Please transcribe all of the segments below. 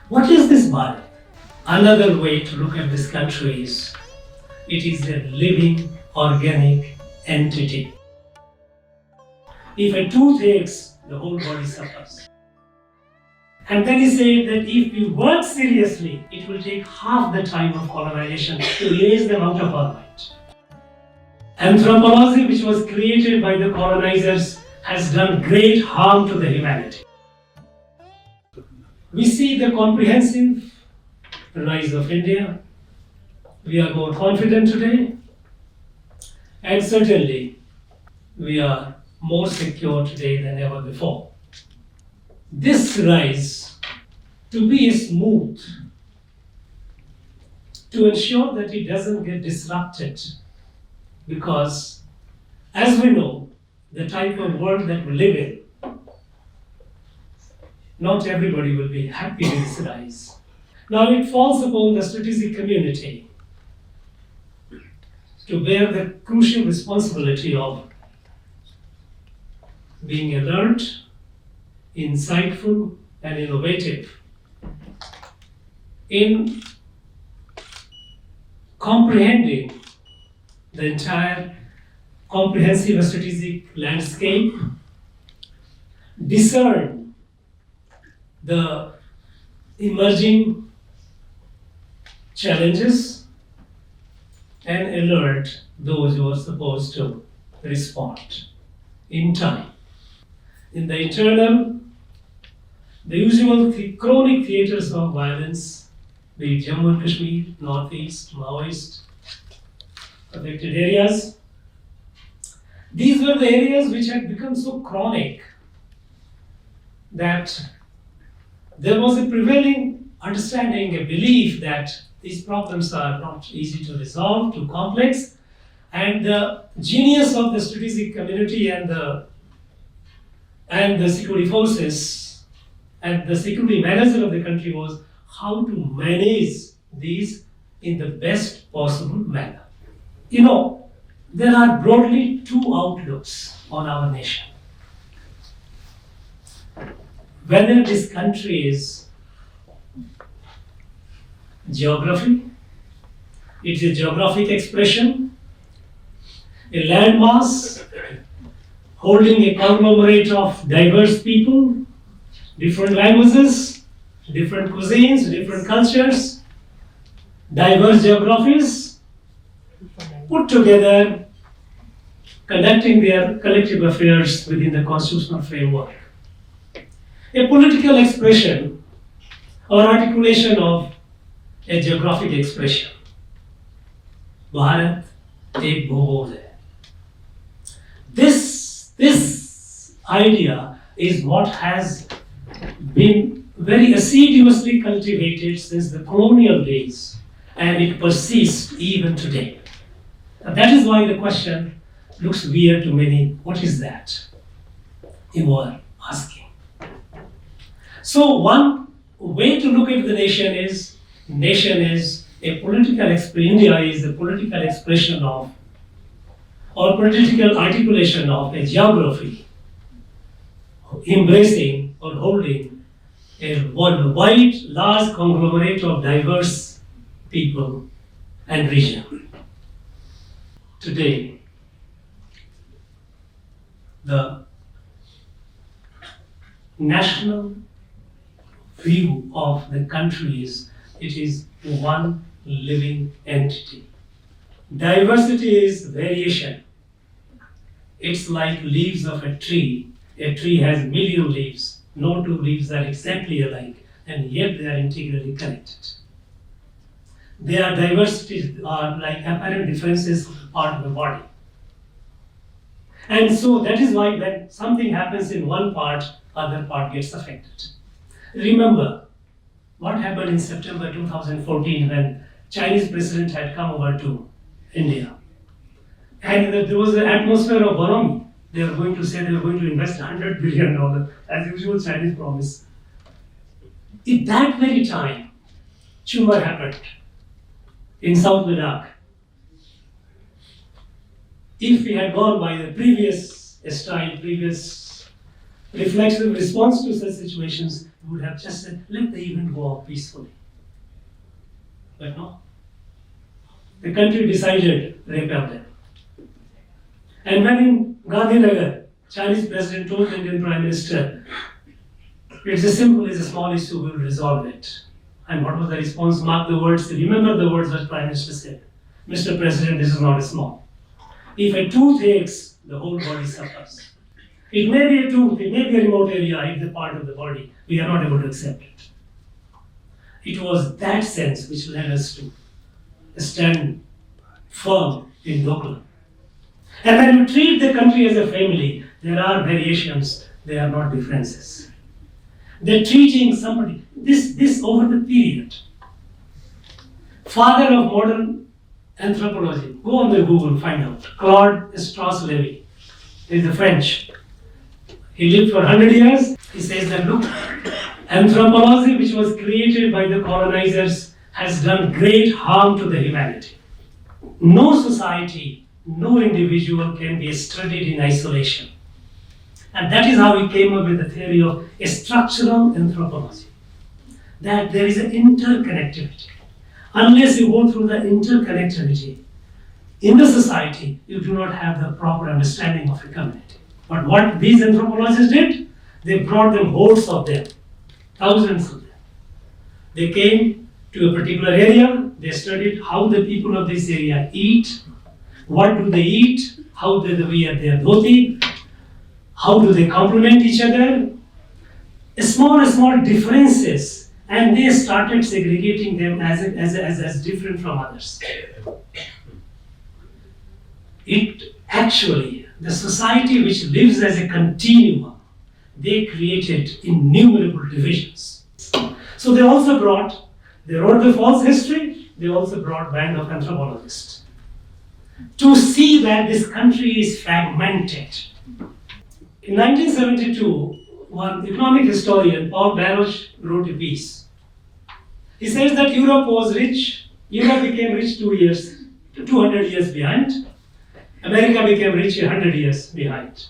What is this Bharat? Another way to look at this country is it is a living, organic entity. If a tooth aches, the whole body suffers. And then he said that if we work seriously, it will take half the time of colonization to erase them out of our mind. Anthropology, which was created by the colonizers, has done great harm to the humanity. We see the comprehensive rise of India. We are more confident today, and certainly we are more secure today than ever before. This rise to be smooth, to ensure that it doesn't get disrupted, because as we know, the type of world that we live in, not everybody will be happy with this rise. Now it falls upon the strategic community to bear the crucial responsibility of being alert, insightful, and innovative in comprehending the entire comprehensive strategic landscape, discern the emerging challenges, and alert those who are supposed to respond in time. In the internal, the usual chronic theatres of violence, be it Jammu and Kashmir, Northeast, Maoist, affected areas. These were the areas which had become so chronic that there was a prevailing understanding, a belief that these problems are not easy to resolve, too complex, and the genius of the strategic community and the security forces and the security manager of the country was how to manage these in the best possible manner. You know, there are broadly two outlooks on our nation. Whether this country is geography, it's a geographic expression, a landmass holding a conglomerate of diverse people, different languages, different cuisines, different cultures, diverse geographies, put together, conducting their collective affairs within the constitutional framework. A political expression or articulation of a geographic expression. Bharat ek bhugol hai. This idea is what has been very assiduously cultivated since the colonial days, and it persists even today. And that is why the question looks weird to many. What is that? You were asking. So one way to look at the nation is a political India is a political expression of or political articulation of a geography embracing or holding a wide, large conglomerate of diverse people and region. Today, the national view of the country is it is one living entity. Diversity is variation. It's like leaves of a tree. A tree has a million leaves. No two leaves are exactly alike, and yet they are integrally connected. Their diversities are like apparent differences of part of the body. And so that is why when something happens in one part, other part gets affected. Remember what happened in September 2014 when Chinese president had come over to India. And there was an atmosphere of bonhomie. They were going to say they were going to invest $100 billion, as usual Chinese promise. At that very time, tumor happened in South Ladakh. If we had gone by the previous style, previous reflexive response to such situations, would have just said, let the event go off peacefully. But no. The country decided to repel them. And when in Gandhinagar, Chinese president told the Indian Prime Minister, it's as simple as a small issue, we'll resolve it. And what was the response? Mark the words, remember the words that Prime Minister said. Mr. President, this is not a small. If a tooth aches, the whole body suffers. It may be a tooth, it may be a remote area, it's a part of the body. We are not able to accept it. It was that sense which led us to stand firm in local. And when you treat the country as a family, there are variations, they are not differences. They're treating somebody, this over the period. Father of modern anthropology, go on the Google, find out. Claude Strauss-Levy, he's a French. He lived for 100 years. He says that, look, anthropology which was created by the colonizers has done great harm to the humanity. No society, no individual can be studied in isolation. And that is how he came up with the theory of a structural anthropology. That there is an interconnectivity. Unless you go through the interconnectivity in the society, you do not have the proper understanding of a community. But what these anthropologists did, they brought them hordes of them, thousands of them. They came to a particular area, they studied how the people of this area eat, what do they eat, how do they wear their dhoti, how do they complement each other, small differences, and they started segregating them as different from others. It actually, the society which lives as a continuum, they created innumerable divisions. So they wrote the false history, they also brought band of anthropologists to see that this country is fragmented. In 1972, one economic historian, Paul Baruch, wrote a piece. He says that Europe was rich, Europe became rich 200 years behind, America became rich 100 years behind.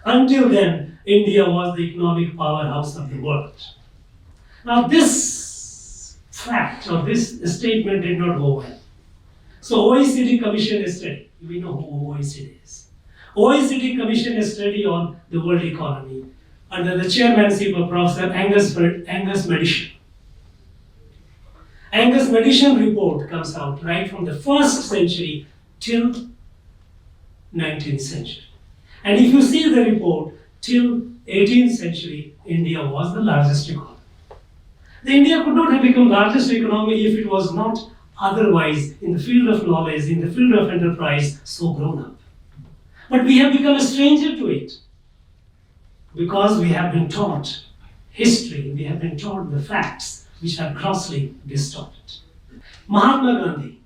Until then, India was the economic powerhouse of the world. Now this fact or this statement did not go well. So OECD commissioned a study. We know who OECD is. OECD commissioned a study on the world economy under the chairmanship of Professor Angus Madison. Angus Madison report comes out right from the 1st century till 19th century. And if you see the report, till 18th century, India was the largest economy. The India could not have become largest economy if it was not otherwise in the field of knowledge, in the field of enterprise, so grown up. But we have become a stranger to it because we have been taught history, we have been taught the facts which are grossly distorted. Mahatma Gandhi,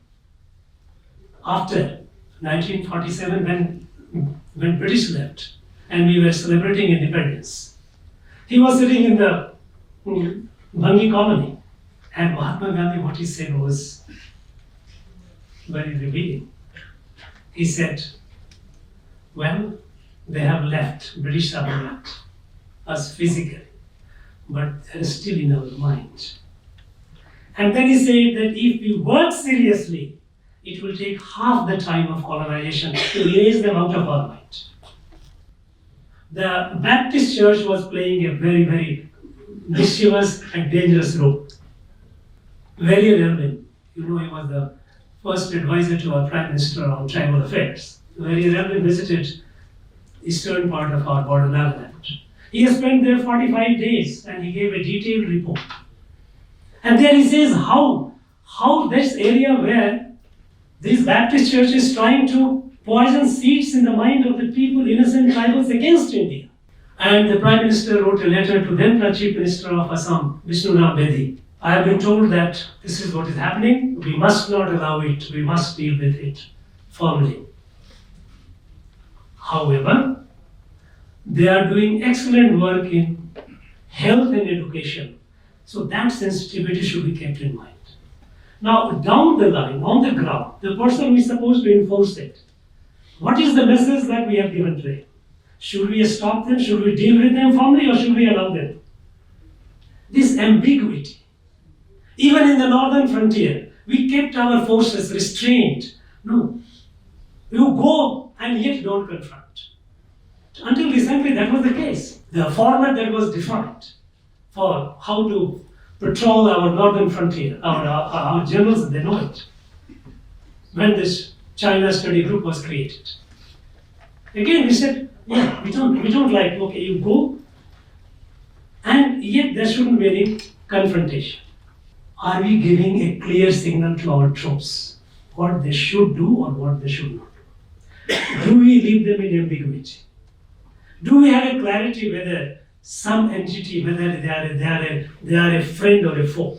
after 1947 when British left and we were celebrating independence, he was sitting in the Bhangi colony, and Mahatma Gandhi, what he said was very revealing. He said, well, they have left, British have left us physically, but they're still in our mind. And then he said that if we work seriously, it will take half the time of colonization to erase them out of our mind. The Baptist church was playing a very, very mischievous and dangerous role. Very relevant. You know, he was the first advisor to our Prime Minister on tribal affairs. Very relevant visited eastern part of our border Nagaland. He has spent there 45 days and he gave a detailed report. And there he says how this area where this Baptist church is trying to poison seeds in the mind of the people, innocent tribals against India. And the Prime Minister wrote a letter to then Chief Minister of Assam, Vishnu Ram Bedi. I have been told that this is what is happening. We must not allow it. We must deal with it firmly. However, they are doing excellent work in health and education. So that sensitivity should be kept in mind. Now, down the line, on the ground, the person who is supposed to enforce it, what is the message that we have given to him? Should we stop them? Should we deal with them firmly or should we allow them? this ambiguity. Even in the northern frontier, we kept our forces restrained. No, you go and yet don't confront. Until recently, that was the case. The format that was defined for how to patrol our northern frontier, our generals, they know it. When this China study group was created. Again, we said, yeah, we don't like, okay, you go, and yet there shouldn't be any confrontation. Are we giving a clear signal to our troops what they should do or what they should not do? Do we leave them in ambiguity? Do we have a clarity whether some entity, whether they are a friend or a foe?